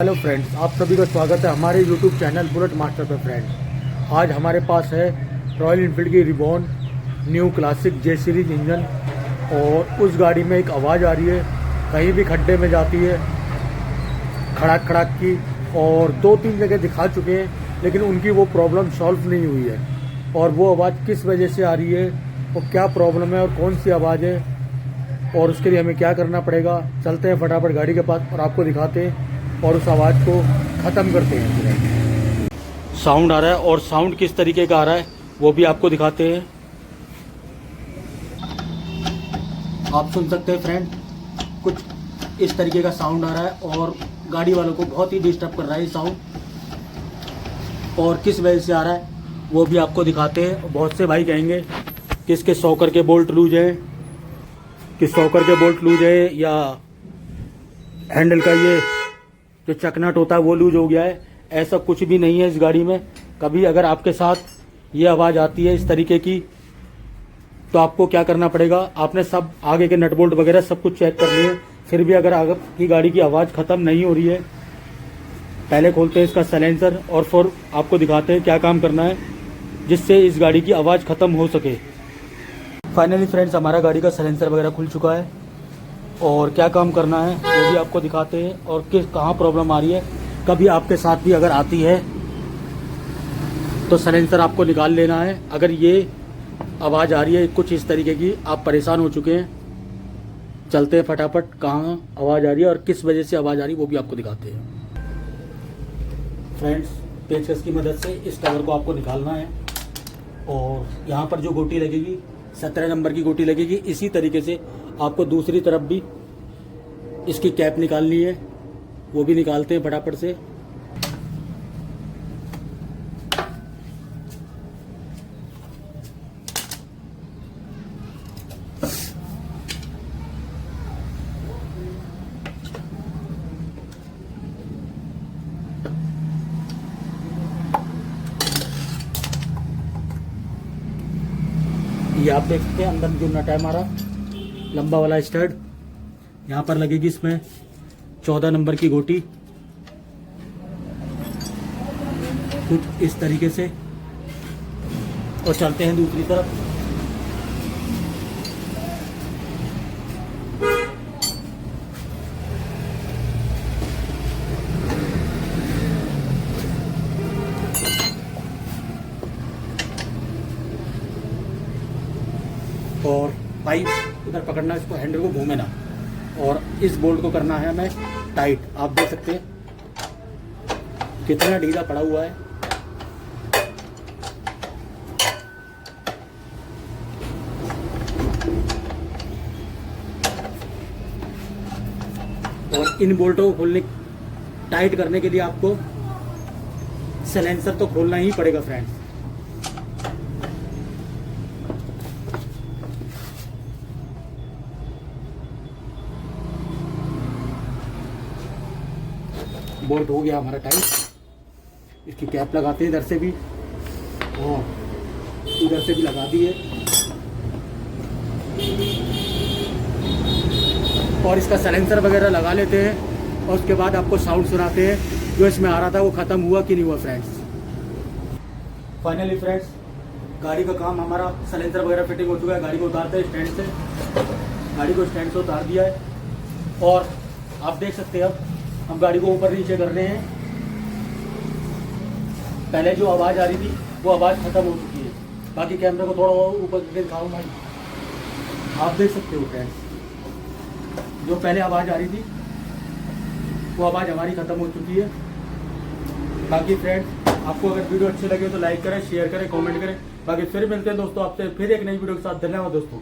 Hello friends, आप सभी का स्वागत है हमारे यूट्यूब चैनल बुलेट मास्टर पे। फ्रेंड्स, आज हमारे पास है रॉयल इनफील्ड की रिबॉन न्यू क्लासिक जे सीरीज इंजन। और उस गाड़ी में एक आवाज़ आ रही है, कहीं भी खड्डे में जाती है खड़ाक खड़ाक की। और 2-3 जगह दिखा चुके हैं, लेकिन उनकी वो प्रॉब्लम सॉल्व नहीं हुई है। और वो आवाज़ किस वजह से आ रही है और क्या प्रॉब्लम है और कौन सी आवाज़ है और उसके लिए हमें क्या करना पड़ेगा, चलते हैं फटाफट गाड़ी के पास और आपको दिखाते हैं और उस आवाज़ को ख़त्म करते हैं। साउंड आ रहा है और साउंड किस तरीके का आ रहा है वो भी आपको दिखाते हैं। आप सुन सकते हैं फ्रेंड, कुछ इस तरीके का साउंड आ रहा है और गाड़ी वालों को बहुत ही डिस्टर्ब कर रहा है ये साउंड। और किस वजह से आ रहा है वो भी आपको दिखाते हैं। बहुत से भाई कहेंगे कि इसके सॉकर के बोल्ट लूज है, कि सॉकर के बोल्ट लूज है, या हैंडल का ये जो चकनट होता है वो लूज हो गया है। ऐसा कुछ भी नहीं है इस गाड़ी में। कभी अगर आपके साथ ये आवाज़ आती है इस तरीके की, तो आपको क्या करना पड़ेगा, आपने सब आगे के नट बोल्ट वगैरह सब कुछ चेक कर लिए, फिर भी अगर आपकी गाड़ी की आवाज़ ख़त्म नहीं हो रही है, पहले खोलते हैं इसका साइलेंसर और फिर आपको दिखाते हैं क्या काम करना है जिससे इस गाड़ी की आवाज़ ख़त्म हो सके। फाइनली फ्रेंड्स, हमारा गाड़ी का साइलेंसर वगैरह खुल चुका है और क्या काम करना है वो भी आपको दिखाते हैं और कहाँ प्रॉब्लम आ रही है। कभी आपके साथ भी अगर आती है तो साइलेंसर आपको निकाल लेना है। अगर ये आवाज़ आ रही है कुछ इस तरीके की, आप परेशान हो चुके हैं, चलते हैं फटाफट कहाँ आवाज़ आ रही है और किस वजह से आवाज़ आ रही है वो भी आपको दिखाते हैं। फ्रेंड्स, पेचकस की मदद से इस कवर को आपको निकालना है और यहाँ पर जो गोटी लगेगी 17 नंबर की गोटी लगेगी। इसी तरीके से आपको दूसरी तरफ भी इसकी कैप निकालनी है, वो भी निकालते हैं फटाफट से। ये आप देख सकते हैं अंदर जो नट है हमारा लंबा वाला स्टड, यहाँ पर लगेगी इसमें 14 नंबर की गोटी कुछ इस तरीके से। और चलते हैं दूसरी तरफ। और पाइप इधर पकड़ना, इसको हैंडल को घूमे ना, और इस बोल्ट को करना है हमें टाइट। आप देख सकते हैं कितना ढीला पड़ा हुआ है। और इन बोल्टों को खोलने टाइट करने के लिए आपको साइलेंसर तो खोलना ही पड़ेगा फ्रेंड्स। बोल्ट हो गया हमारा टाइट। इसकी कैप लगाते हैं इधर से भी और इधर से भी लगा दिए। और इसका साइलेंसर वगैरह लगा लेते हैं और उसके बाद आपको साउंड सुनाते हैं जो इसमें आ रहा था वो ख़त्म हुआ कि नहीं हुआ फ्रेंड्स। फाइनली फ्रेंड्स, गाड़ी का काम हमारा साइलेंसर वगैरह फिटिंग हो चुका है। गाड़ी को उतारते हैं स्टैंड से, गाड़ी को स्टैंड से उतार दिया है और आप देख सकते हैं अब हम गाड़ी को ऊपर नीचे कर रहे हैं। पहले जो आवाज़ आ रही थी वो आवाज़ ख़त्म हो चुकी है। बाकी कैमरे को थोड़ा और ऊपर करके दिखाऊँ भाई, आप देख सकते हो फ्रेंड्स, जो पहले आवाज़ आ रही थी वो आवाज़ हमारी ख़त्म हो चुकी है। बाकी फ्रेंड्स, आपको अगर वीडियो अच्छे लगे तो लाइक करें, शेयर करें, कमेंट करें। बाकी फिर मिलते हैं दोस्तों आपसे फिर एक नई वीडियो के साथ। धन्यवाद दोस्तों।